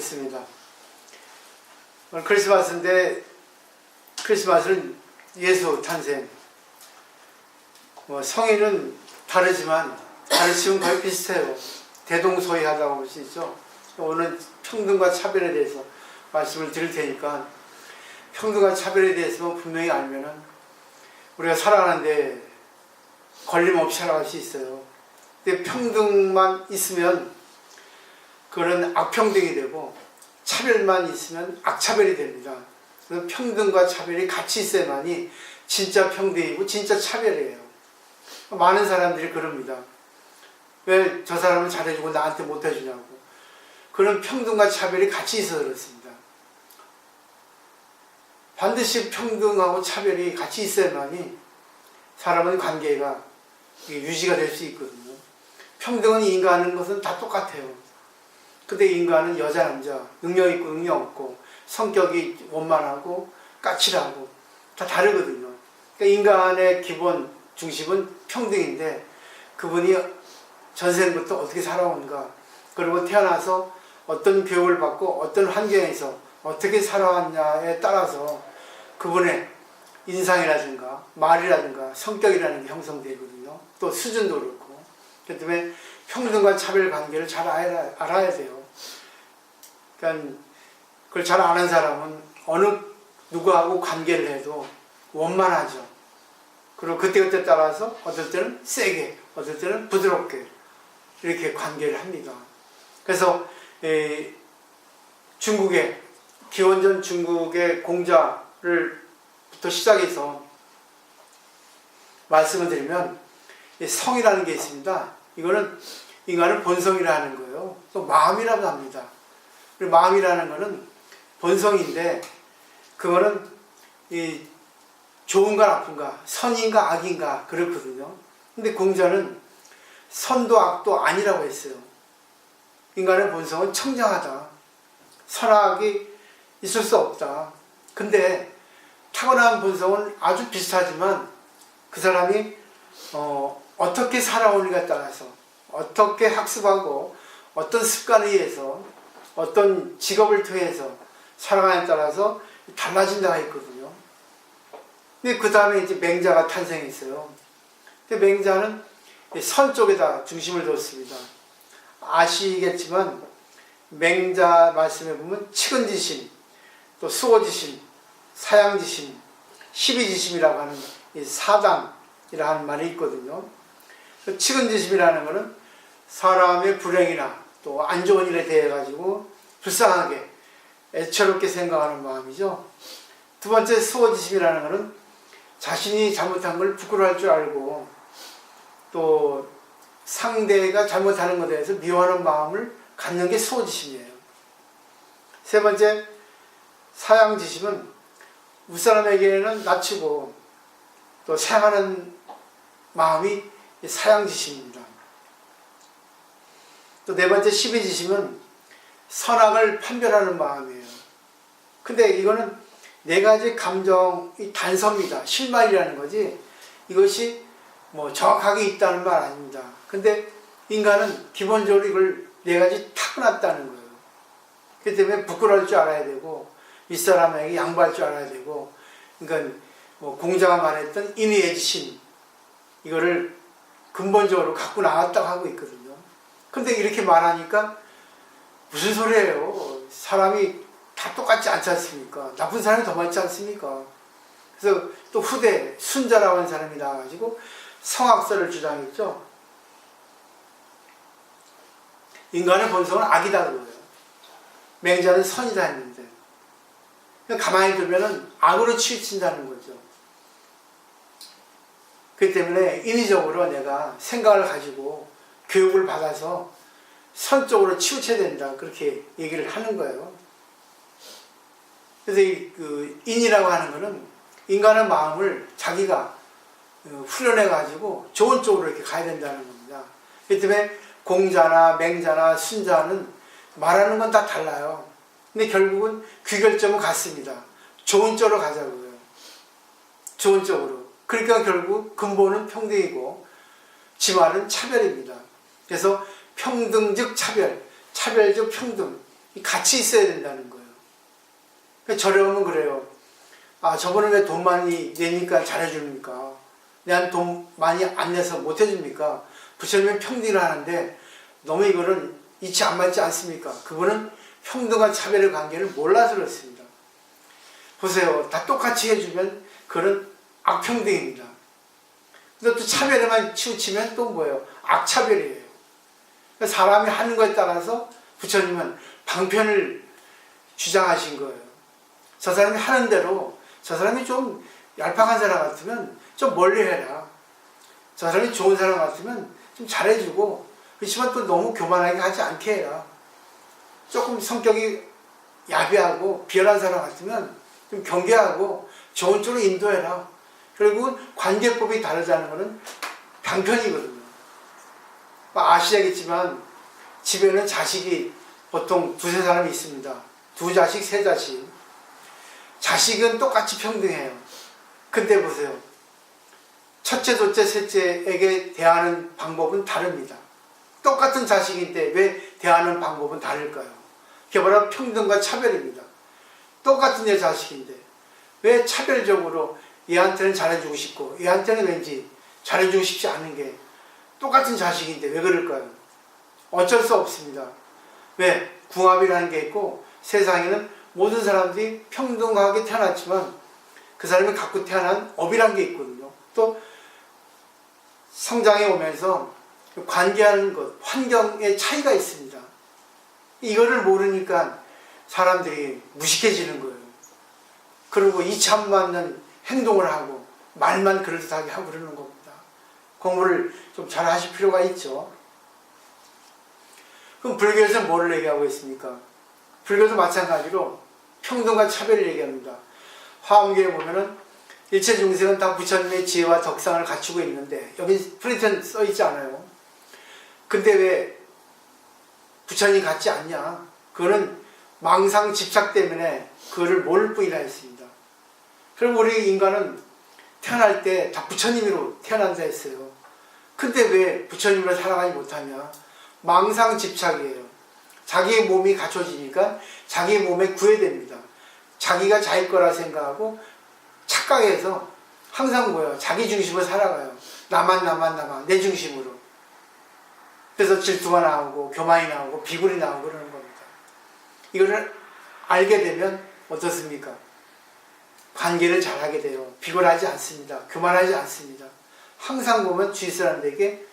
됐습니다. 오늘 크리스마스인데 크리스마스는 예수 탄생. 성인은 다르지만 가르침은 거의 비슷해요. 대동소이하다고 볼 수 있죠. 오늘 평등과 차별에 대해서 말씀을 드릴 테니까 평등과 차별에 대해서 분명히 알면은 우리가 살아가는데 걸림없이 살아갈 수 있어요. 근데 평등만 있으면 그거는 악평등이 되고 차별만 있으면 악차별이 됩니다. 그래서 평등과 차별이 같이 있어야만이 진짜 평등이고 진짜 차별이에요. 많은 사람들이 그럽니다. 왜 저 사람은 잘해주고 나한테 못해주냐고. 그런 평등과 차별이 같이 있어서 그렇습니다. 반드시 평등하고 차별이 같이 있어야만이 사람은 관계가 유지가 될 수 있거든요. 평등은 인간하는 것은 다 똑같아요. 근데 인간은 여자 남자 능력 있고 능력 없고 성격이 원만하고 까칠하고 다 다르거든요. 그러니까 인간의 기본 중심은 평등인데 그분이 전생부터 어떻게 살아온가, 그리고 태어나서 어떤 교육을 받고 어떤 환경에서 어떻게 살아왔냐에 따라서 그분의 인상이라든가 말이라든가 성격이라는 게 형성되거든요. 또 수준도 그렇고. 그렇기 때문에 평등과 차별 관계를 잘 알아야 돼요. 그러니까 그걸 잘 아는 사람은 어느 누구하고 관계를 해도 원만하죠. 그리고 그때그때 따라서 어떨 때는 세게, 어떨 때는 부드럽게 이렇게 관계를 합니다. 그래서 중국의 기원전 중국의 공자를부터 시작해서 말씀을 드리면 성이라는 게 있습니다. 이거는 인간은 본성이라는 거예요. 또 마음이라고 합니다. 그리고 마음이라는 거는 본성인데 그거는 좋은가 나쁜가, 선인가 악인가 그렇거든요. 근데 공자는 선도 악도 아니라고 했어요. 인간의 본성은 청정하다. 선악이 있을 수 없다. 근데 타고난 본성은 아주 비슷하지만 그 사람이 어떻게 살아오는가에 따라서 어떻게 학습하고 어떤 습관에 의해서 어떤 직업을 통해서 살아가냐에 따라서 달라진다고 했거든요. 근데 그 다음에 이제 맹자가 탄생했어요. 근데 맹자는 선 쪽에다 중심을 뒀습니다. 아시겠지만 맹자 말씀에 보면 칙은지심, 또 수호지심, 사양지심, 십이지심이라고 하는 이 사당이라 하는 말이 있거든요. 칙은지심이라는 것은 사람의 불행이나 또 안 좋은 일에 대해 가지고 불쌍하게 애처롭게 생각하는 마음이죠. 두 번째 수호지심이라는 것은 자신이 잘못한 걸 부끄러워할 줄 알고 또 상대가 잘못하는 것에 대해서 미워하는 마음을 갖는 게 수호지심이에요. 세 번째 사양지심은 윗사람에게는 낮추고 또 사양하는 마음이 사양지심입니다. 또 네 번째 십이지심은 선악을 판별하는 마음이에요. 근데 이거는 네 가지 감정이 단서입니다. 실마리라는 거지 이것이 정확하게 있다는 말 아닙니다. 근데 인간은 기본적으로 이걸 네 가지 타고났다는 거예요. 그렇기 때문에 부끄러울 줄 알아야 되고 윗사람에게 양보할 줄 알아야 되고, 그러니까 공자가 말했던 인의애지심 이거를 근본적으로 갖고 나왔다고 하고 있거든요. 근데 이렇게 말하니까 무슨 소리예요? 사람이 다 똑같지 않지 않습니까? 나쁜 사람이 더 많지 않습니까? 그래서 또 후대 순자라고 하는 사람이 나와가지고 성악설을 주장했죠. 인간의 본성은 악이다 그거예요. 맹자는 선이다 했는데 가만히 두면은 악으로 치우친다는 거죠. 그렇기 때문에 인위적으로 내가 생각을 가지고 교육을 받아서 선 쪽으로 치우쳐야 된다 그렇게 얘기를 하는 거예요. 그래서 그 인이라고 하는 거는 인간의 마음을 자기가 훈련해 가지고 좋은 쪽으로 이렇게 가야 된다는 겁니다. 그렇기 때문에 공자나 맹자나 순자는 말하는 건 다 달라요. 근데 결국은 귀결점은 같습니다. 좋은 쪽으로 가자고요. 좋은 쪽으로. 그러니까 결국 근본은 평등이고 지말은 차별입니다. 그래서 평등 즉 차별, 차별 즉 평등 같이 있어야 된다는 거예요. 그러니까 저렴은 그래요. 아, 저분은 왜 돈 많이 내니까 잘해줍니까? 내가 돈 많이 안 내서 못 해줍니까? 부처님은 평등을 하는데 너무 이거는 이치 안 맞지 않습니까? 그분은 평등과 차별의 관계를 몰라서 그렇습니다. 보세요. 다 똑같이 해주면 그건 악평등입니다. 근데 또 차별에만 치우치면 또 뭐예요? 악차별이에요. 그러니까 사람이 하는 거에 따라서 부처님은 방편을 주장하신 거예요. 저 사람이 하는 대로, 저 사람이 좀 얄팍한 사람 같으면 좀 멀리 해라. 저 사람이 좋은 사람 같으면 좀 잘해주고, 그렇지만 또 너무 교만하게 하지 않게 해라. 조금 성격이 야비하고 비열한 사람 같으면 좀 경계하고 좋은 쪽으로 인도해라. 결국은 관계법이 다르다는 것은 방편이거든요. 아시겠지만 집에는 자식이 보통 두세 사람이 있습니다. 두 자식, 세 자식. 자식은 똑같이 평등해요. 근데 보세요. 첫째, 둘째, 셋째에게 대하는 방법은 다릅니다. 똑같은 자식인데 왜 대하는 방법은 다를까요? 그게 바로 평등과 차별입니다. 똑같은 내 자식인데 왜 차별적으로 얘한테는 잘해주고 싶고 얘한테는 왠지 잘해주고 싶지 않은 게 똑같은 자식인데 왜 그럴까요? 어쩔 수 없습니다. 왜? 궁합이라는 게 있고 세상에는 모든 사람들이 평등하게 태어났지만 그 사람이 갖고 태어난 업이라는 게 있거든요. 또 성장해 오면서 관계하는 것, 환경의 차이가 있습니다. 이거를 모르니까 사람들이 무식해지는 거예요. 그리고 이치 안 맞는 행동을 하고 말만 그럴듯하게 하고 그러는 겁니다. 공부를 좀 잘 하실 필요가 있죠. 그럼 불교에서 뭐를 얘기하고 있습니까? 불교도 마찬가지로 평등과 차별을 얘기합니다. 화엄경에 보면은 일체 중생은 다 부처님의 지혜와 덕상을 갖추고 있는데 여기 프린트는 써있지 않아요. 근데 왜 부처님 같지 않냐? 그거는 망상 집착 때문에 그거를 모를 뿐이라 했습니다. 그럼 우리 인간은 태어날 때 다 부처님으로 태어난다 했어요. 근데 왜 부처님으로 살아가지 못하냐? 망상 집착이에요. 자기의 몸이 갖춰지니까 자기의 몸에 구애됩니다. 자기가 자기 거라 생각하고 착각해서 항상 뭐예요? 자기 중심으로 살아가요. 나만 내 중심으로. 그래서 질투가 나오고 교만이 나오고 비굴이 나오고 그러는 겁니다. 이거를 알게 되면 어떻습니까? 관계를 잘하게 돼요. 비굴하지 않습니다. 교만하지 않습니다. 항상 보면 주위 사람들에게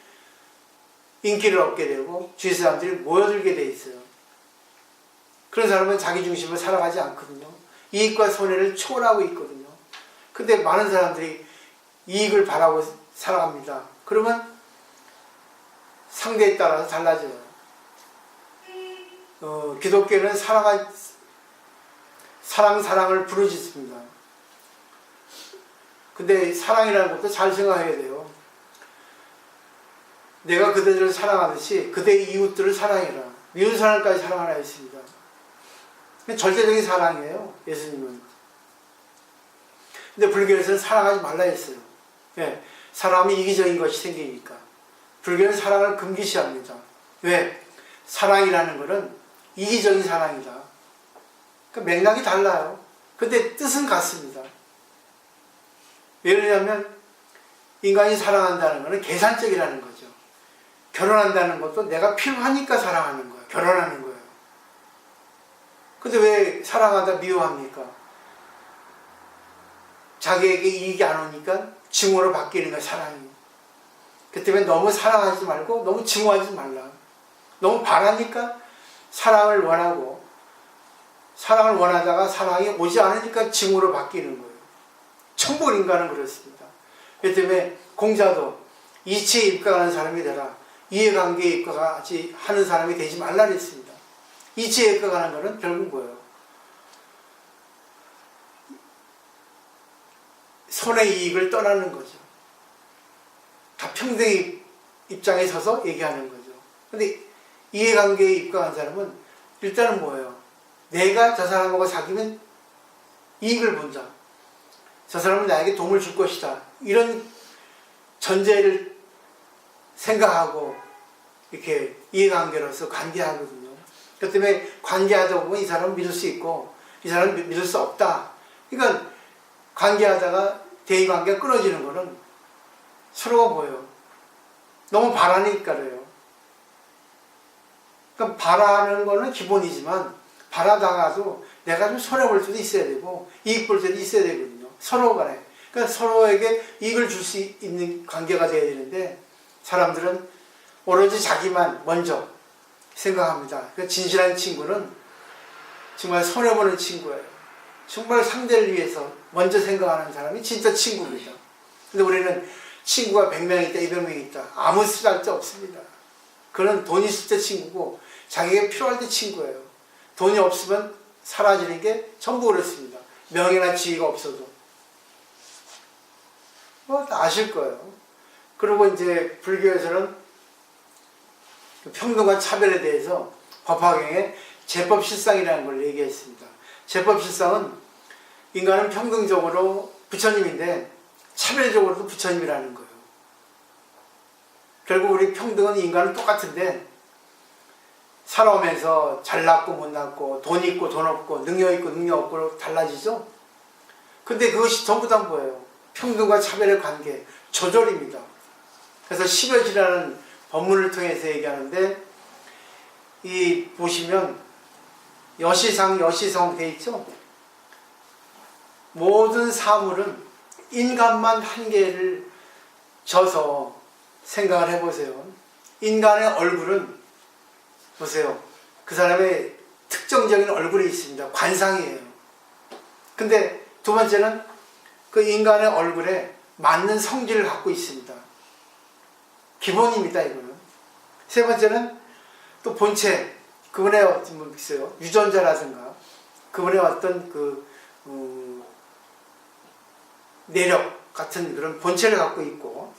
인기를 얻게 되고 주위 사람들이 모여들게 돼 있어요. 그런 사람은 자기 중심으로 살아가지 않거든요. 이익과 손해를 초월하고 있거든요. 근데 많은 사람들이 이익을 바라고 살아갑니다. 그러면 상대에 따라서 달라져요. 기독교는 사랑을 부르짖습니다. 근데 사랑이라는 것도 잘 생각해야 돼요. 내가 그대들을 사랑하듯이 그대의 이웃들을 사랑해라. 미운 사람까지 사랑하라 했습니다. 절대적인 사랑이에요. 예수님은. 근데 불교에서는 사랑하지 말라 했어요. 왜? 사랑하면 이기적인 것이 생기니까. 불교는 사랑을 금기시합니다. 왜? 사랑이라는 것은 이기적인 사랑이다. 그러니까 맥락이 달라요. 근데 뜻은 같습니다. 왜 그러냐면 인간이 사랑한다는 것은 계산적이라는 거죠. 결혼한다는 것도 내가 필요하니까 사랑하는 거예요. 결혼하는 거예요. 근데 왜 사랑하다 미워합니까? 자기에게 이익이 안 오니까 증오로 바뀌는 거야, 사랑이. 그 때문에 너무 사랑하지 말고 너무 증오하지 말라. 너무 바라니까 사랑을 원하고 사랑을 원하다가 사랑이 오지 않으니까 증오로 바뀌는 거예요. 천부 인간은 그렇습니다. 그 때문에 공자도 이치에 입각하는 사람이 되라. 이해관계에 입각하지 하는 사람이 되지 말라 그랬습니다. 이치에 입각하는 것은 결국 뭐예요? 손의 이익을 떠나는 거죠. 다 평등의 입장에 서서 얘기하는 거죠. 근데 이해관계에 입각한 사람은 일단은 뭐예요? 내가 저 사람하고 사귀면 이익을 본다. 저 사람은 나에게 도움을 줄 것이다. 이런 전제를 생각하고 이렇게 이해관계로서 관계하거든요. 그렇기 때문에 관계하다 보면 이 사람은 믿을 수 있고 이 사람은 믿을 수 없다. 그러니까 관계하다가 대의관계가 끊어지는 거는 서로가 뭐예요? 너무 바라니까 그래요. 그러니까 바라는 거는 기본이지만 바라다가도 내가 좀 손해볼 수도 있어야 되고 이익 볼 때도 있어야 되거든요. 서로 간에. 그러니까 서로에게 이익을 줄 수 있는 관계가 돼야 되는데 사람들은 오로지 자기만 먼저 생각합니다. 그러니까 진실한 친구는 정말 손해보는 친구예요. 정말 상대를 위해서 먼저 생각하는 사람이 진짜 친구입니다. 근데 우리는 친구가 100명 있다, 200명 있다. 아무 쓰잘데 없습니다. 그는 돈 있을 때 친구고 자기가 필요할 때 친구예요. 돈이 없으면 사라지는 게 전부 그렇습니다. 명예나 지위가 없어도. 뭐 다 아실 거예요. 그리고 이제 불교에서는 평등과 차별에 대해서 법화경에 제법실상이라는 걸 얘기했습니다. 제법실상은 인간은 평등적으로 부처님인데 차별적으로도 부처님이라는 거예요. 결국 우리 평등은 인간은 똑같은데 살아오면서 잘났고 못났고 돈 있고 돈 없고 능력 있고 능력 없고 달라지죠. 근데 그것이 전부 다 뭐예요? 평등과 차별의 관계, 조절입니다. 그래서 십여지라는 법문을 통해서 얘기하는데 이 보시면 여시상 여시성 돼 있죠. 모든 사물은 인간만 한계를 져서 생각을 해보세요. 인간의 얼굴은 보세요. 그 사람의 특정적인 얼굴이 있습니다. 관상이에요. 근데 두 번째는 그 인간의 얼굴에 맞는 성질을 갖고 있습니다. 기본입니다, 이거는. 세 번째는 또 본체, 그분의 어떤 뭐 있어요. 유전자라든가 그분의 어떤 내력 같은 그런 본체를 갖고 있고,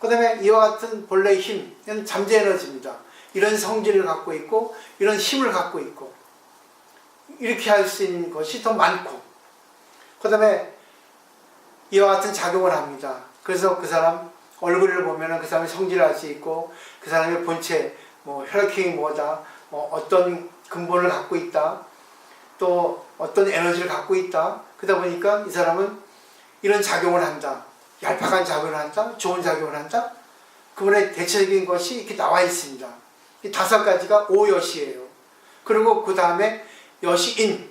그 다음에 이와 같은 본래의 힘, 이건 잠재 에너지입니다. 이런 성질을 갖고 있고, 이런 힘을 갖고 있고, 이렇게 할 수 있는 것이 더 많고, 그 다음에 이와 같은 작용을 합니다. 그래서 그 사람 얼굴을 보면 그 사람의 성질을 알 수 있고, 그 사람의 본체, 뭐 혈액형이 뭐다, 어떤 근본을 갖고 있다, 또 어떤 에너지를 갖고 있다. 그러다 보니까 이 사람은 이런 작용을 한다. 얄팍한 작용을 한다. 좋은 작용을 한다. 그분의 대체적인 것이 이렇게 나와 있습니다. 이 5가지가 오여시예요. 그리고 그 다음에 여시인.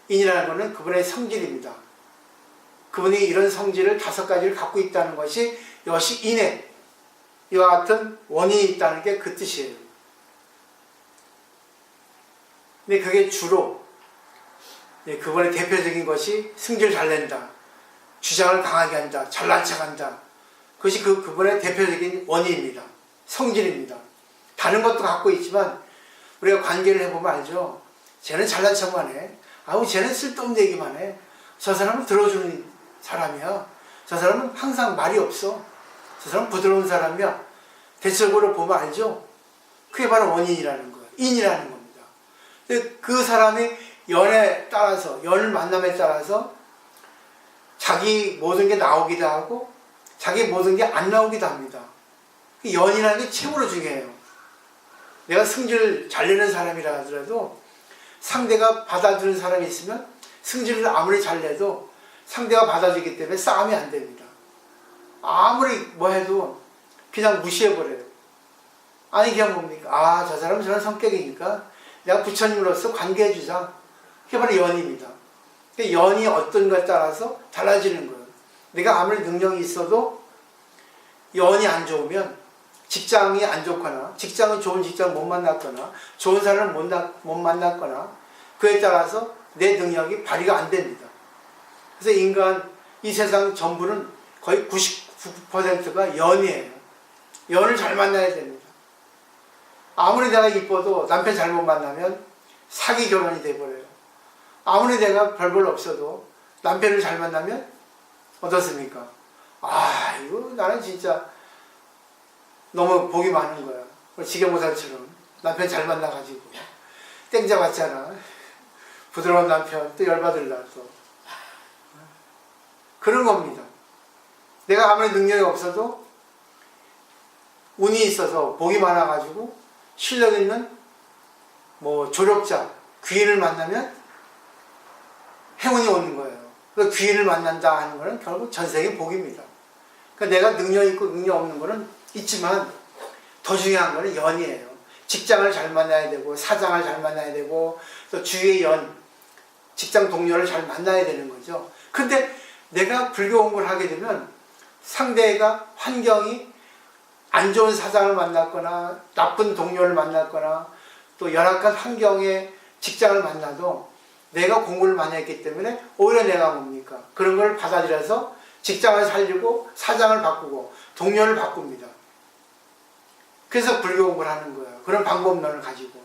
인이라는 것은 그분의 성질입니다. 그분이 이런 성질을 5가지를 갖고 있다는 것이 여시인에 이와 같은 원인이 있다는 게 그 뜻이에요. 근데 그게 주로 그분의 대표적인 것이 승질 잘 낸다. 주장을 강하게 한다. 잘난 척한다. 그것이 그분의 대표적인 원인입니다. 성질입니다. 다른 것도 갖고 있지만 우리가 관계를 해보면 알죠. 쟤는 잘난 척만 해. 아우 쟤는 쓸데없는 얘기만 해. 저 사람은 들어주는 사람이야. 저 사람은 항상 말이 없어. 저 사람은 부드러운 사람이야. 대체적으로 보면 알죠. 그게 바로 원인이라는 거예요. 인이라는 겁니다. 근데 그 사람이 연에 따라서, 연 만남에 따라서 자기 모든 게 나오기도 하고 자기 모든 게 안 나오기도 합니다. 연이라는 게 최고로 중요해요. 내가 승질 잘 내는 사람이라 하더라도 상대가 받아주는 사람이 있으면 승질을 아무리 잘 내도 상대가 받아주기 때문에 싸움이 안 됩니다. 아무리 뭐 해도 그냥 무시해버려요. 아니 그냥 뭡니까? 아, 저 사람은 저런 성격이니까 내가 부처님으로서 관계해주자. 그게 바로 연입니다. 연이 어떤 것에 따라서 달라지는 거예요. 내가 아무리 능력이 있어도 연이 안 좋으면 직장이 안 좋거나 직장은 좋은 직장 못 만났거나 좋은 사람을 못 만났거나 그에 따라서 내 능력이 발휘가 안 됩니다. 그래서 인간 이 세상 전부는 거의 99%가 연이에요. 연을 잘 만나야 됩니다. 아무리 내가 이뻐도 남편 잘못 만나면 사기 결혼이 돼버려요. 아무리 내가 별볼 없어도 남편을 잘 만나면 어떻습니까? 아, 이거 나는 진짜 너무 복이 많은 거야. 지게모살처럼 남편 잘 만나가지고 땡 잡았잖아. 부드러운 남편 또 열받을라 또. 그런 겁니다. 내가 아무리 능력이 없어도 운이 있어서 복이 많아가지고 실력 있는 뭐 조력자, 귀인을 만나면 행운이 오는 거예요. 그 귀인을 만난다 하는 거는 결국 전생의 복입니다. 그러니까 내가 능력 있고 능력 없는 거는 있지만 더 중요한 거는 연이에요. 직장을 잘 만나야 되고 사장을 잘 만나야 되고 또 주위의 연, 직장 동료를 잘 만나야 되는 거죠. 근데 내가 불교 공부를 하게 되면 상대가 환경이 안 좋은 사장을 만났거나 나쁜 동료를 만났거나 또 열악한 환경의 직장을 만나도 내가 공부를 많이 했기 때문에 오히려 내가 뭡니까? 그런 걸 받아들여서 직장을 살리고 사장을 바꾸고 동료를 바꿉니다. 그래서 불교 공부를 하는 거예요. 그런 방법론을 가지고.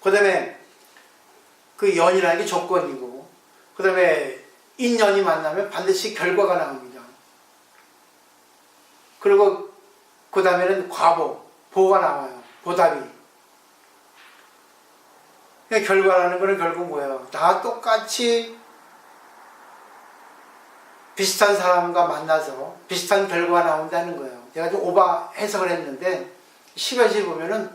그 다음에 그 연이라는 게 조건이고 그 다음에 인연이 만나면 반드시 결과가 나옵니다. 그리고 그 다음에는 과보, 보가 나와요. 보답이. 결과라는 거는 결국 뭐예요? 다 똑같이 비슷한 사람과 만나서 비슷한 결과가 나온다는 거예요. 제가 좀 오바 해석을 했는데 10회시 보면은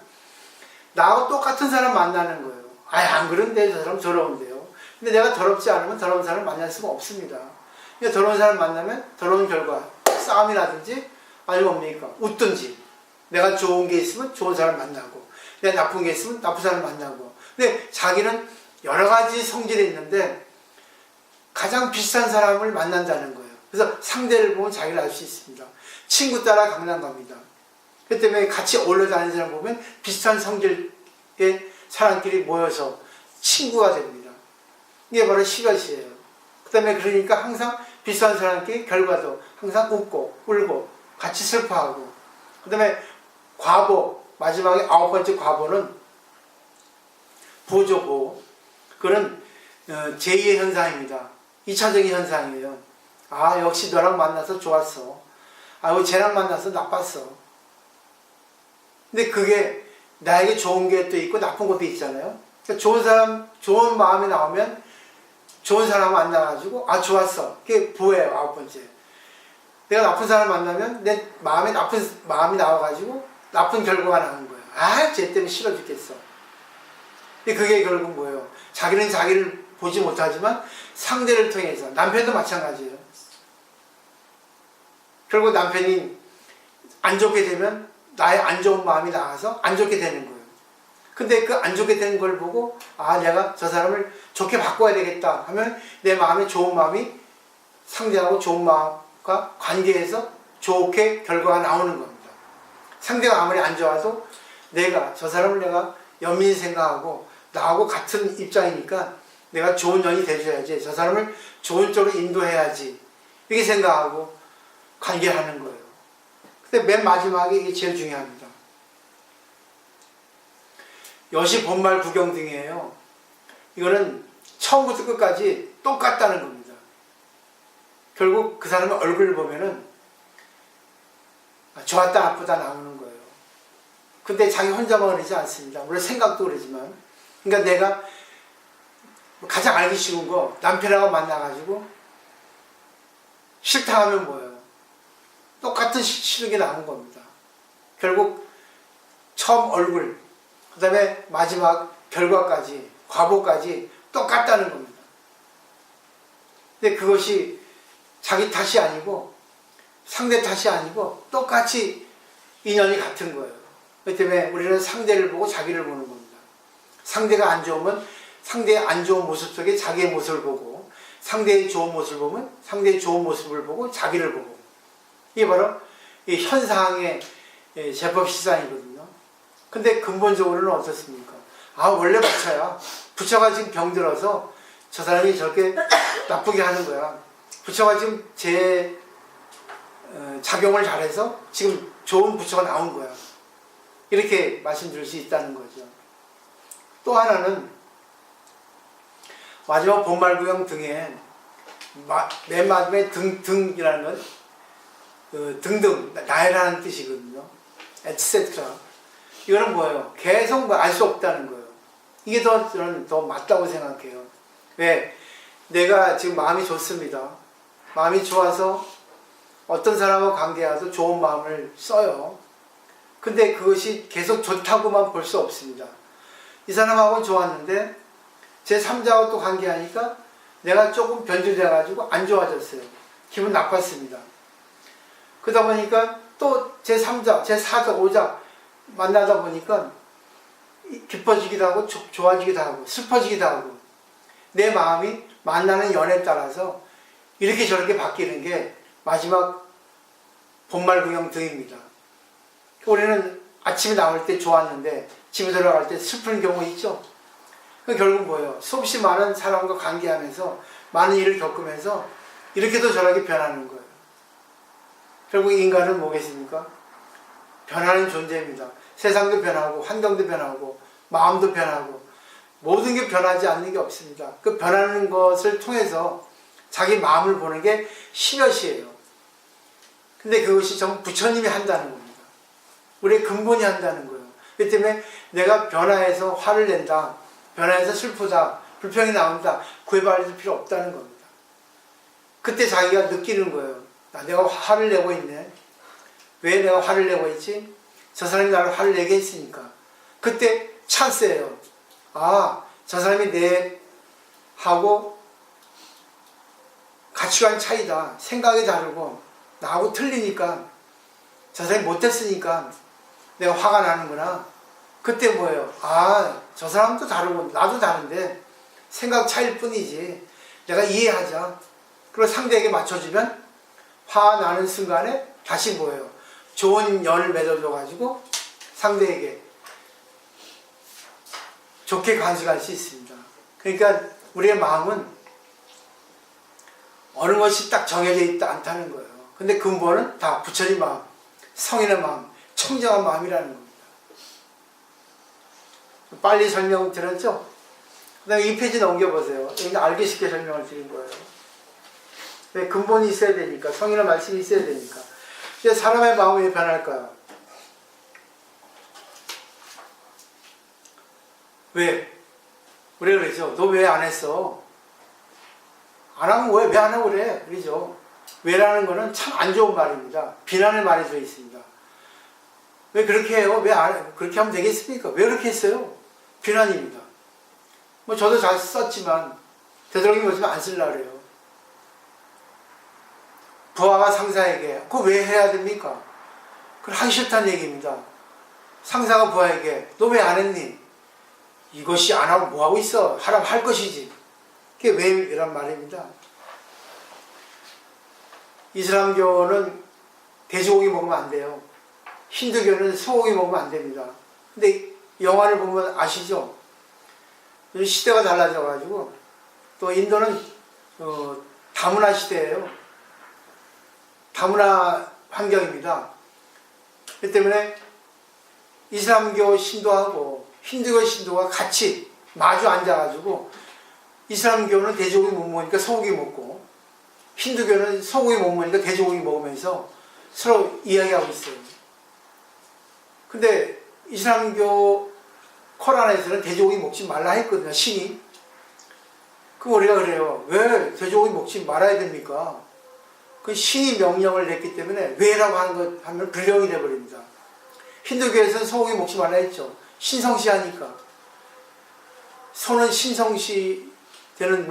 나하고 똑같은 사람 만나는 거예요. 아예 안 그런데 저 사람 더러운데요. 근데 내가 더럽지 않으면 더러운 사람 만날 수가 없습니다. 근데 더러운 사람 만나면 더러운 결과, 싸움이라든지 아니면 뭡니까? 웃든지. 내가 좋은 게 있으면 좋은 사람 만나고 내가 나쁜 게 있으면 나쁜 사람 만나고. 근데 자기는 여러 가지 성질이 있는데 가장 비슷한 사람을 만난다는 거예요. 그래서 상대를 보면 자기를 알 수 있습니다. 친구 따라 강남 갑니다. 그 때문에 같이 어울려 다니는 사람 보면 비슷한 성질의 사람끼리 모여서 친구가 됩니다. 이게 바로 시가시예요. 그 다음에 그러니까 항상 비슷한 사람끼리 결과도 항상 웃고 울고 같이 슬퍼하고 그 다음에 과보, 마지막에 9번째 과보는 보조보. 그건 제2의 현상입니다. 2차적인 현상이에요. 아, 역시 너랑 만나서 좋았어. 아, 쟤랑 만나서 나빴어. 근데 그게 나에게 좋은 게 또 있고 나쁜 것도 있잖아요. 그러니까 좋은 사람, 좋은 마음이 나오면 좋은 사람 만나가지고 아, 좋았어. 그게 보예요. 9번째. 내가 나쁜 사람 만나면 내 마음에 나쁜 마음이 나와가지고 나쁜 결과가 나는 거예요. 아, 쟤 때문에 싫어 죽겠어. 근데 그게 결국 뭐예요? 자기는 자기를 보지 못하지만 상대를 통해서 남편도 마찬가지예요. 결국 남편이 안 좋게 되면 나의 안 좋은 마음이 나와서 안 좋게 되는 거예요. 근데 그 안 좋게 되는 걸 보고 아, 내가 저 사람을 좋게 바꿔야 되겠다 하면 내 마음에 좋은 마음이 상대하고 좋은 마음과 관계에서 좋게 결과가 나오는 겁니다. 상대가 아무리 안 좋아도 내가 저 사람을 내가 연민히 생각하고 나하고 같은 입장이니까 내가 좋은 년이 돼줘야지. 저 사람을 좋은 쪽으로 인도해야지. 이렇게 생각하고 관계하는 거예요. 근데 맨 마지막에 이게 제일 중요합니다. 여시 본말 구경 등이에요. 이거는 처음부터 끝까지 똑같다는 겁니다. 결국 그 사람의 얼굴을 보면은 좋았다 나쁘다 나오는 거예요. 근데 자기 혼자만 그러지 않습니다. 물론 생각도 그러지만. 그러니까 내가 가장 알기 쉬운 거 남편하고 만나가지고 싫다 하면 뭐예요? 똑같은 싫은 게 나온 겁니다. 결국 처음 얼굴, 그 다음에 마지막 결과까지, 과보까지 똑같다는 겁니다. 근데 그것이 자기 탓이 아니고 상대 탓이 아니고 똑같이 인연이 같은 거예요. 그렇기 때문에 우리는 상대를 보고 자기를 보는 겁니다. 상대가 안 좋으면 상대의 안 좋은 모습 속에 자기의 모습을 보고 상대의 좋은 모습을 보면 상대의 좋은 모습을 보고 자기를 보고 이게 바로 이 현상의 제법시상이거든요. 근데 근본적으로는 어떻습니까? 아, 원래 부처야. 부처가 지금 병들어서 저 사람이 저렇게 나쁘게 하는 거야. 부처가 지금 제 작용을 잘해서 지금 좋은 부처가 나온 거야. 이렇게 말씀드릴 수 있다는 거죠. 또 하나는 마지막 본말구경 등에 맨 마지막에 등이라는 건 등등 나이라는 뜻이거든요. etc. 이거는 뭐예요? 계속 알 수 없다는 거예요. 이게 저는 더 맞다고 생각해요. 왜? 내가 지금 마음이 좋습니다. 마음이 좋아서 어떤 사람하고 관계하도 좋은 마음을 써요. 근데 그것이 계속 좋다고만 볼 수 없습니다. 이 사람하고는 좋았는데 제3자하고 또 관계하니까 내가 조금 변질돼가지고 안 좋아졌어요. 기분 나빴습니다. 그러다 보니까 또 제3자, 제4자, 5자 만나다 보니까 기뻐지기도 하고 좋아지기도 하고 슬퍼지기도 하고 내 마음이 만나는 연애에 따라서 이렇게 저렇게 바뀌는 게 마지막 본말구경 등입니다. 우리는 아침에 나올 때 좋았는데 집에 들어갈 때 슬픈 경우 있죠. 그 결국 뭐예요? 수없이 많은 사람과 관계하면서 많은 일을 겪으면서 이렇게도 저렇게 변하는 거예요. 결국 인간은 뭐겠습니까? 변하는 존재입니다. 세상도 변하고 환경도 변하고 마음도 변하고 모든 게 변하지 않는 게 없습니다. 그 변하는 것을 통해서 자기 마음을 보는 게 시몇이에요. 근데 그것이 전부 부처님이 한다는 겁니다. 우리의 근본이 한다는 거예요. 그렇기 때문에 내가 변화해서 화를 낸다, 변화해서 슬프다, 불평이 나온다, 구애받을 필요 없다는 겁니다. 그때 자기가 느끼는 거예요. 내가 화를 내고 있네. 왜 내가 화를 내고 있지? 저 사람이 나를 화를 내게 했으니까. 그때 찬스예요. 아, 저 사람이 내하고 가치관 차이다. 생각이 다르고 나하고 틀리니까 저 사람이 못됐으니까 내가 화가 나는구나. 그때 뭐예요? 아, 저 사람도 다르고 나도 다른데 생각 차이일 뿐이지. 내가 이해하자. 그리고 상대에게 맞춰주면 화 나는 순간에 다시 뭐예요? 좋은 연을 맺어줘가지고 상대에게 좋게 간직할 수 있습니다. 그러니까 우리의 마음은 어느 것이 딱 정해져 있지 않다는 거예요. 근데 근본은 다 부처님 마음, 성인의 마음, 청정한 마음이라는 겁니다. 빨리 설명 드렸죠? 그 다음에 이 페이지 넘겨보세요. 여기 알기 쉽게 설명을 드린 거예요. 왜? 근본이 있어야 되니까, 성인의 말씀이 있어야 되니까. 이제 사람의 마음이 왜 변할까요? 왜? 우리가 그러죠. 너 왜 안 했어? 안 하면 왜 안 하고 그래? 그러죠. 왜라는 거는 참 안 좋은 말입니다. 비난의 말이 들어 있습니다. 왜 그렇게 해요? 왜 안 해? 그렇게 하면 되겠습니까? 왜 그렇게 했어요? 비난입니다. 뭐 저도 잘 썼지만 되도록이면 요즘에 안 쓰려고 그래요. 부하가 상사에게 그거 왜 해야 됩니까? 그걸 하기 싫다는 얘기입니다. 상사가 부하에게 너 왜 안 했니? 이것이 안 하고 뭐 하고 있어? 하라면 할 것이지. 그게 왜 이란 말입니다. 이슬람교는 돼지고기 먹으면 안 돼요. 힌두교는 소고기 먹으면 안 됩니다. 근데 영화를 보면 아시죠? 시대가 달라져가지고 또 인도는 다문화 시대예요. 다문화 환경입니다. 그렇기 때문에 이슬람교 신도하고 힌두교 신도가 같이 마주 앉아가지고 이슬람교는 돼지고기 못 먹으니까 소고기 먹고 힌두교는 소고기 못 먹으니까 돼지고기 먹으면서 서로 이야기하고 있어요. 근데 이슬람교 코란에서는 돼지고기 먹지 말라 했거든요. 신이. 그럼 우리가 그래요. 왜 돼지고기 먹지 말아야 됩니까? 그 신이 명령을 냈기 때문에 왜라고 하면 불경이 되어버립니다. 힌두교에서는 소고기 먹지 말라 했죠. 신성시하니까. 소는 신성시 되는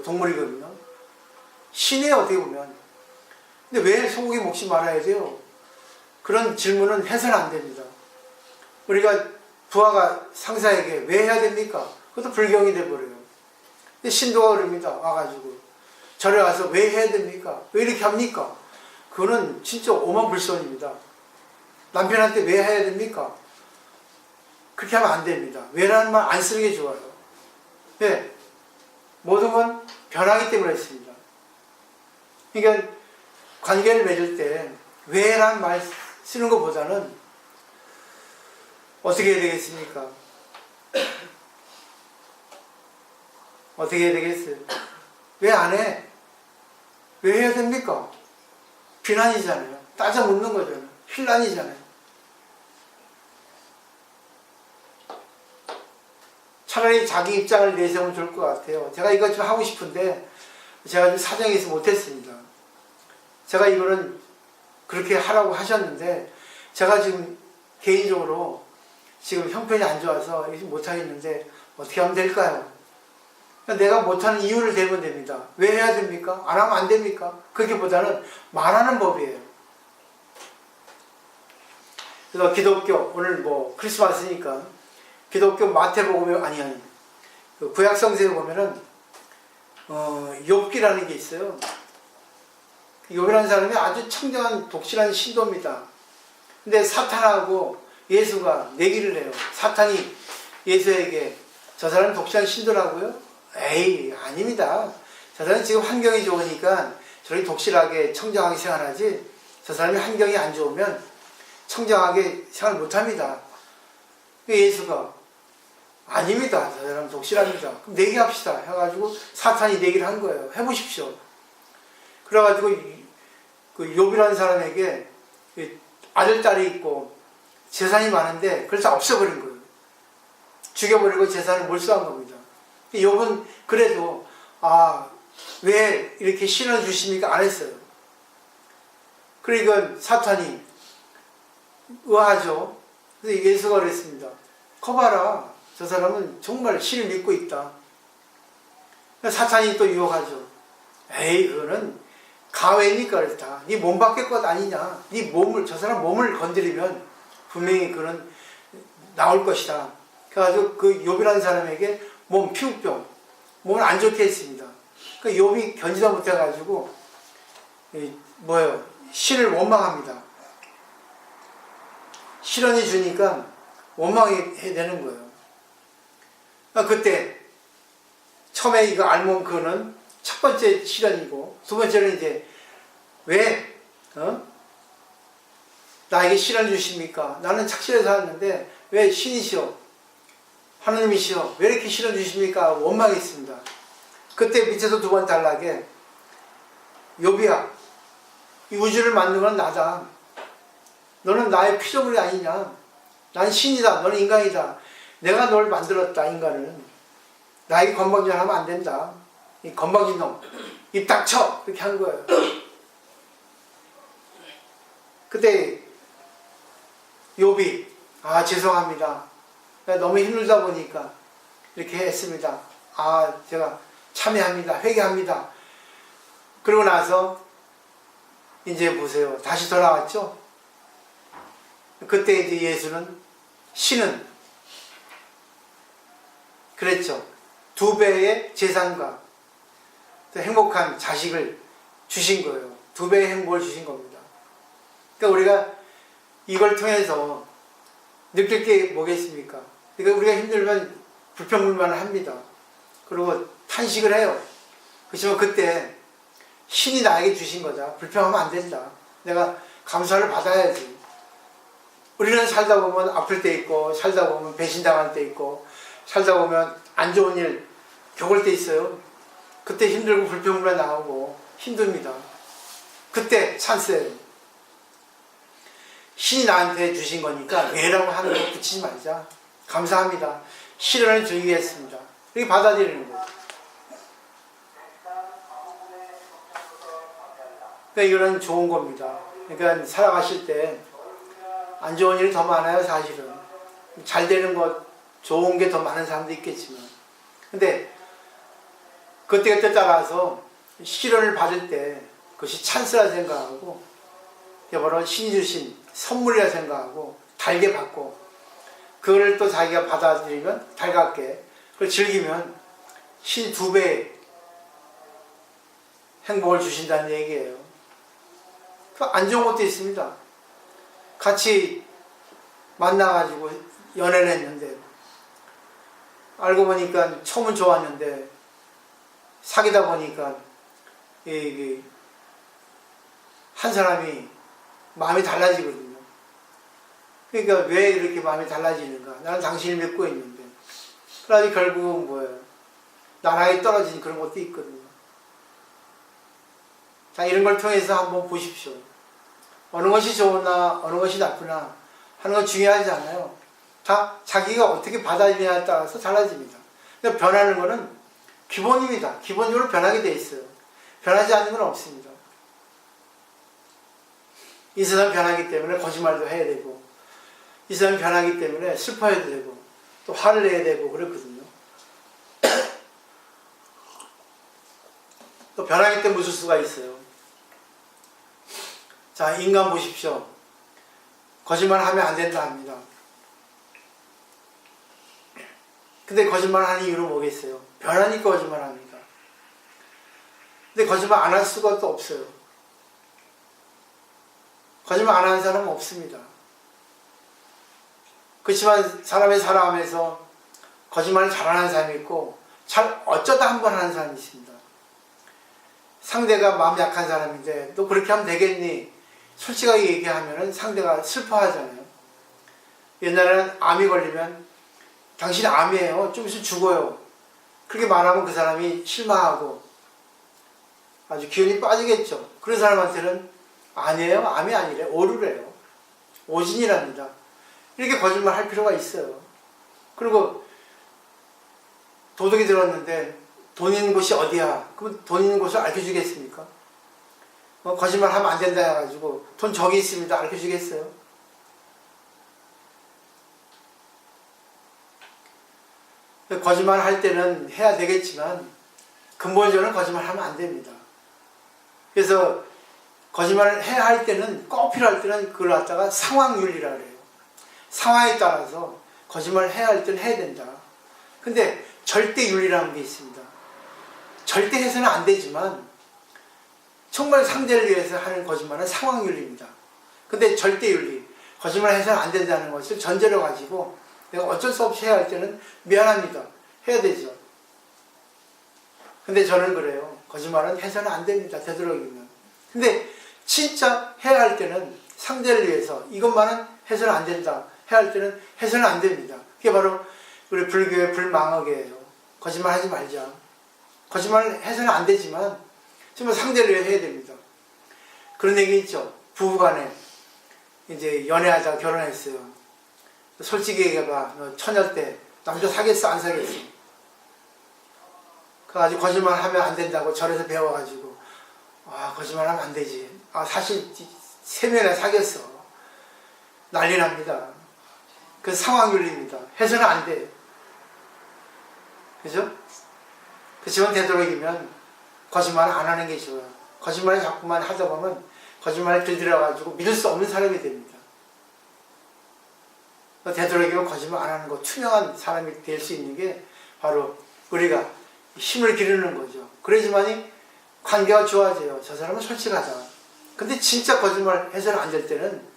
동물이거든요. 신이에요, 어떻게 보면. 근데 왜 소고기 먹지 말아야 돼요? 그런 질문은 해서는 안 됩니다. 우리가 부하가 상사에게 왜 해야 됩니까? 그것도 불경이 돼버려요. 근데 신도가 그럽니다. 와가지고. 절에 와서 왜 해야 됩니까? 왜 이렇게 합니까? 그거는 진짜 오만불손입니다. 남편한테 왜 해야 됩니까? 그렇게 하면 안 됩니다. 왜라는 말 안 쓰는 게 좋아요. 왜? 모든 건 변하기 때문에 했습니다. 그러니까 관계를 맺을 때 왜라는 말 쓰는 것보다는 어떻게 해야 되겠습니까? 어떻게 해야 되겠어요? 왜 안 해? 왜 해야 됩니까? 비난이잖아요. 따져 묻는 거잖아요. 힐난이잖아요. 차라리 자기 입장을 내세우면 좋을 것 같아요. 제가 이거 좀 하고 싶은데 제가 좀 사정이 있어서 못했습니다. 제가 이거는 그렇게 하라고 하셨는데 제가 지금 개인적으로 지금 형편이 안 좋아서 못하겠는데 어떻게 하면 될까요? 내가 못하는 이유를 대면 됩니다. 왜 해야 됩니까? 안 하면 안 됩니까? 그렇게보다는 말하는 법이에요. 그래서 기독교, 오늘 뭐 크리스마스니까 기독교 마태복음에 아니 그 구약 성서에 보면은 욥기라는 게 있어요. 욥이라는 사람이 아주 청정한 독실한 신도입니다. 근데 사탄하고 예수가 내기를 해요. 사탄이 예수에게 저 사람은 독실한 신도라고요? 에이, 아닙니다. 저 사람은 지금 환경이 좋으니까 저렇게 독실하게 청정하게 생활하지, 저 사람이 환경이 안 좋으면 청정하게 생활 못합니다. 예수가 아닙니다. 저 사람은 독실합니다. 그럼 내기합시다 해가지고 사탄이 내기를 한 거예요. 해보십시오. 그래가지고 그 욥이라는 사람에게 아들, 딸이 있고 재산이 많은데 그래서 없애버린 거예요. 죽여버리고 재산을 몰수한 겁니다. 욥은 그래도 왜 이렇게 시련을 주십니까? 안 했어요. 그러니까 사탄이 의아하죠. 그래서 예수가 그랬습니다. 커봐라. 저 사람은 정말 신을 믿고 있다. 사탄이 또 유혹하죠. 에이, 그거는 가외니까 그렇다. 네 몸 밖의 것 아니냐. 네 몸을, 저 사람 몸을 건드리면 분명히 그는 나올 것이다. 그래가지고 그 욥이라는 사람에게 몸 피부병, 몸을 안 좋게 했습니다. 그 욥이 견디다 못해가지고 신을 원망합니다. 시련이 주니까 원망이 되는 거예요. 그때 처음에 이거 알면 그거는 첫 번째 시련이고, 두 번째는 이제 왜 나에게 시련을 주십니까? 나는 착실히 살았는데 왜 신이시여, 하나님이시여, 왜 이렇게 시련 주십니까? 원망했습니다. 그때 밑에서 두 번 단락에 욥이야, 이 우주를 만든 건 나다. 너는 나의 피조물이 아니냐. 난 신이다. 너는 인간이다. 내가 널 만들었다. 인간은 나에게 건방진하면 안 된다. 이 건방진 놈, 입 닥쳐. 이렇게 한 거예요. 그때 욥이 죄송합니다. 너무 힘들다 보니까 이렇게 했습니다. 제가 참회합니다. 회개합니다. 그러고 나서 이제 보세요. 다시 돌아왔죠. 그때 이제 예수는, 신은 그랬죠. 2배의 재산과 행복한 자식을 주신 거예요. 2배의 행복을 주신 겁니다. 그러니까 우리가 이걸 통해서 느낄 게 뭐겠습니까? 그러니까 우리가 힘들면 불평불만을 합니다. 그리고 탄식을 해요. 그렇지만 그때 신이 나에게 주신 거다. 불평하면 안 된다. 내가 감사를 받아야지. 우리는 살다 보면 아플 때 있고, 살다 보면 배신당할 때 있고, 살다 보면 안 좋은 일 겪을 때 있어요. 그때 힘들고 불평불만 나오고 힘듭니다. 그때 찬스예요. 신이 나한테 주신 거니까 왜라고 하는 거 붙이지 말자. 감사합니다. 시련을 주의했습니다. 이렇게 받아들이는 거예요. 그러니까 이거는 좋은 겁니다. 그러니까 살아가실 때 안 좋은 일이 더 많아요, 사실은. 잘 되는 것, 좋은 게 더 많은 사람도 있겠지만. 근데 그때그때 따라서 시련을 받을 때 그것이 찬스라 생각하고, 바로 신이 주신 선물이라 생각하고 달게 받고, 그걸 또 자기가 받아들이면 달갑게 그걸 즐기면 신 2배의 행복을 주신다는 얘기예요. 안 좋은 것도 있습니다. 같이 만나가지고 연애를 했는데 알고 보니까 처음은 좋았는데 사귀다 보니까 한 사람이 마음이 달라지거든요. 그러니까 왜 이렇게 마음이 달라지는가? 나는 당신을 믿고 있는데. 그래서 결국은 뭐예요? 나라에 떨어진 그런 것도 있거든요. 자, 이런 걸 통해서 한번 보십시오. 어느 것이 좋으나 어느 것이 나쁘나 하는 건 중요하지 않아요. 다 자기가 어떻게 받아들이냐에 따라서 달라집니다. 근데 변하는 거는 기본입니다. 기본적으로 변하게 돼 있어요. 변하지 않는 건 없습니다. 이 세상 변하기 때문에 거짓말도 해야 되고, 이 사람이 변하기 때문에 슬퍼해도 되고 또 화를 내야 되고 그렇거든요. 또 변하기 때문에 웃을 수가 있어요. 자, 인간 보십시오. 거짓말하면 안 된다 합니다. 근데 거짓말하는 이유는 뭐겠어요? 변하니까 거짓말합니다. 근데 거짓말 안 할 수가 또 없어요. 거짓말 안 하는 사람은 없습니다. 그렇지만 사람이 살아가면서 거짓말을 잘하는 사람이 있고 잘 어쩌다 한 번 하는 사람이 있습니다. 상대가 마음 약한 사람인데 너 그렇게 하면 되겠니? 솔직하게 얘기하면 상대가 슬퍼하잖아요. 옛날에는 암이 걸리면 당신이 암이에요. 좀 있으면 죽어요. 그렇게 말하면 그 사람이 실망하고 아주 기운이 빠지겠죠. 그런 사람한테는 아니에요. 암이 아니래. 오류래요. 오진이랍니다. 이렇게 거짓말 할 필요가 있어요. 그리고 도둑이 들었는데 돈 있는 곳이 어디야? 그럼 돈 있는 곳을 알려주겠습니까? 거짓말 하면 안 된다 해가지고 돈 저기 있습니다. 알려주겠어요? 거짓말 할 때는 해야 되겠지만 근본적으로는 거짓말 하면 안 됩니다. 그래서 거짓말을 해야 할 때는 꼭 필요할 때는 그걸 갖다가 상황윤리라 그래요. 상황에 따라서 거짓말을 해야 할 때는 해야 된다. 근데 절대윤리라는 게 있습니다. 절대 해서는 안 되지만 정말 상대를 위해서 하는 거짓말은 상황윤리입니다. 근데 절대윤리, 거짓말 해서는 안 된다는 것을 전제로 가지고 내가 어쩔 수 없이 해야 할 때는 미안합니다. 해야 되죠. 근데 저는 그래요. 거짓말은 해서는 안 됩니다. 되도록이면. 근데 진짜 해야 할 때는 상대를 위해서 이것만은 해서는 안 된다. 해야 할 때는 해서는 안 됩니다. 그게 바로 우리 불교의 불망학이에요. 거짓말 하지 말자. 거짓말 해서는 안 되지만 정말 상대를 위해 해야 됩니다. 그런 얘기 있죠. 부부간에 이제 연애하다가 결혼했어요. 솔직히 얘기해봐. 너 처녀 때 남자 사귀었어? 안 사귀었어? 아주 거짓말 하면 안 된다고 절에서 배워가지고 거짓말 하면 안 되지. 사실 3명이나 사귀었어. 난리 납니다. 그 상황윤리입니다. 해서는 안 돼. 그죠? 그렇지만 되도록이면 거짓말을 안 하는 게 좋아요. 거짓말을 자꾸만 하다 보면 거짓말에 들들어가지고 믿을 수 없는 사람이 됩니다. 되도록이면 거짓말 안 하는 거, 투명한 사람이 될 수 있는 게 바로 우리가 힘을 기르는 거죠. 그래야지만이 관계가 좋아져요. 저 사람은 솔직하다. 근데 진짜 거짓말 해서는 안 될 때는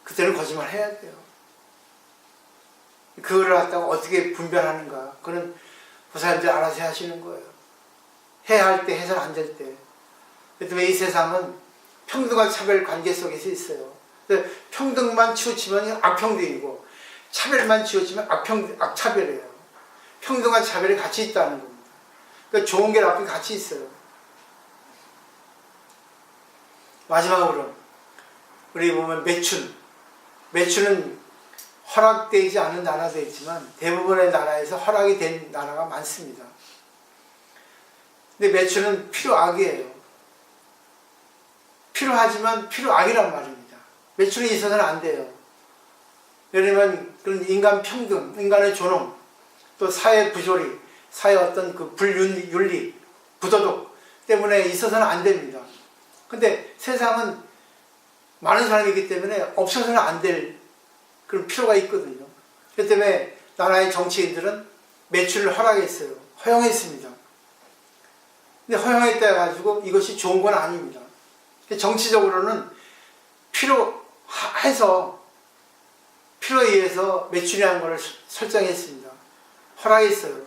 그때는 거짓말 해야 돼요. 그거를 갖다가 어떻게 분별하는가. 그건 그 사람들이 알아서 하시는 거예요. 해야 할 때, 해서는 안 될 때. 그렇기 이 세상은 평등한 차별 관계 속에서 있어요. 평등만 치우치면 악평등이고 차별만 치우치면 악차별이에요. 평등한 차별이 같이 있다는 겁니다. 그러니까 좋은 게 나쁜 게 같이 있어요. 마지막으로 우리 보면 매춘은 허락되지 않은 나라도 있지만 대부분의 나라에서 허락이 된 나라가 많습니다. 근데 매춘은 필요악이에요. 필요하지만 필요악이란 말입니다. 매춘이 있어서는 안 돼요. 왜냐면 그런 인간 평등, 인간의 존엄, 또 사회 부조리, 사회 어떤 그 불윤리, 부도덕 때문에 있어서는 안 됩니다. 근데 세상은 많은 사람이기 때문에 없어서는 안 될 그런 필요가 있거든요. 그렇기 때문에 나라의 정치인들은 매출을 허락했어요. 허용했습니다. 근데 허용했다 해가지고 이것이 좋은 건 아닙니다. 정치적으로는 필요에 의해서 매출이라는 걸 설정했습니다. 허락했어요.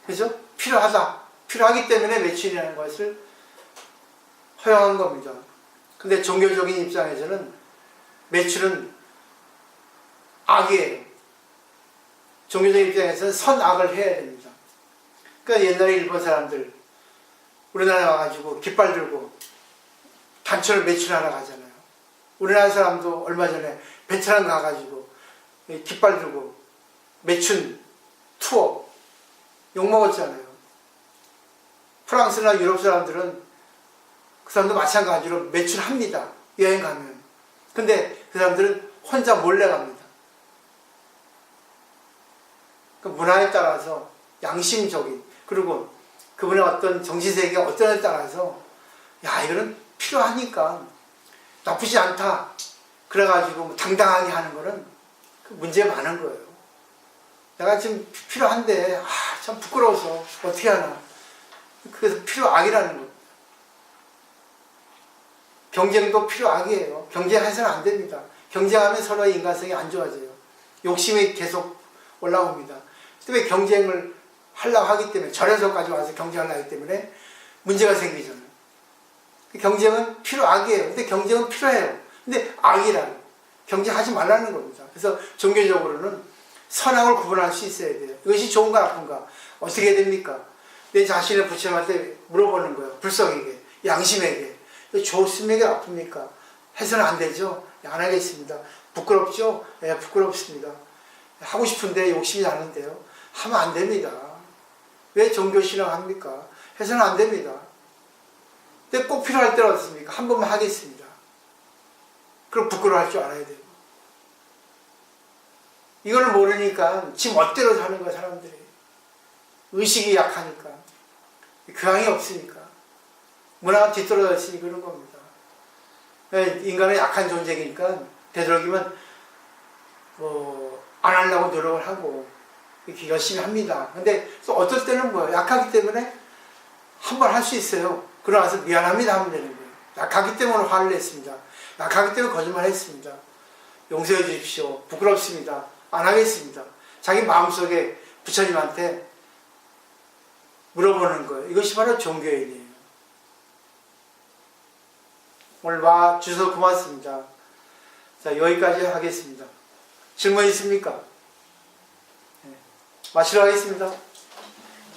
그죠? 필요하기 때문에 매출이라는 것을 허용한 겁니다. 근데 종교적인 입장에서는 매출은 악이에요. 종교적인 입장에서는 선악을 해야 됩니다. 그러니까 옛날에 일본 사람들 우리나라에 와가지고 깃발 들고 단체로 매출하러 가잖아요. 우리나라 사람도 얼마 전에 베트남 가가지고 깃발 들고 매춘 투어 욕먹었잖아요. 프랑스나 유럽 사람들은 그 사람도 마찬가지로 매출합니다. 여행 가면. 근데 그 사람들은 혼자 몰래 갑니다. 그 문화에 따라서 양심적인, 그리고 그분의 어떤 정치세계가 어떠냐에 따라서 야, 이거는 필요하니까 나쁘지 않다. 그래가지고 당당하게 하는 거는 그 문제가 많은 거예요. 내가 지금 필요한데 참 부끄러워서 어떻게 하나. 그래서 필요악이라는 겁니다. 경쟁도 필요악이에요. 경쟁해서는 안 됩니다. 경쟁하면 서로의 인간성이 안 좋아져요. 욕심이 계속 올라옵니다. 왜 경쟁을 하려고 하기 때문에, 절에서까지 와서 경쟁을 하기 때문에 문제가 생기잖아요. 경쟁은 필요악이에요. 근데 경쟁은 필요해요. 근데 악이라는, 경쟁하지 말라는 겁니다. 그래서 종교적으로는 선악을 구분할 수 있어야 돼요. 이것이 좋은가 나쁜가 어떻게 해야 됩니까? 내 자신의 부처님한테 물어보는 거예요. 불성에게, 양심에게. 좋습니까? 나쁩니까? 해서는 안 되죠? 안 하겠습니다. 부끄럽죠? 예, 부끄럽습니다. 하고 싶은데 욕심이 나는데요. 하면 안 됩니다. 왜 종교신앙 합니까? 해서는 안 됩니다. 근데 꼭 필요할 때는 어떻습니까? 한 번만 하겠습니다. 그럼 부끄러워할 줄 알아야 되고. 이걸 모르니까 지 멋대로 사는 거야, 사람들이. 의식이 약하니까. 교양이 없으니까. 문화가 뒤떨어져 있으니 그런 겁니다. 인간은 약한 존재니까 되도록이면 안 하려고 노력을 하고 이렇게 열심히 합니다. 근데 또 어떨 때는 약하기 때문에 한 번 할 수 있어요. 그러나서 미안합니다 하면 되는 거예요. 약하기 때문에 화를 냈습니다. 약하기 때문에 거짓말 했습니다. 용서해 주십시오. 부끄럽습니다. 안 하겠습니다. 자기 마음속에 부처님한테 물어보는 거예요. 이것이 바로 종교인이에요. 오늘 와 주셔서 고맙습니다. 자, 여기까지 하겠습니다. 질문 있습니까? 네. 마치러 하겠습니다.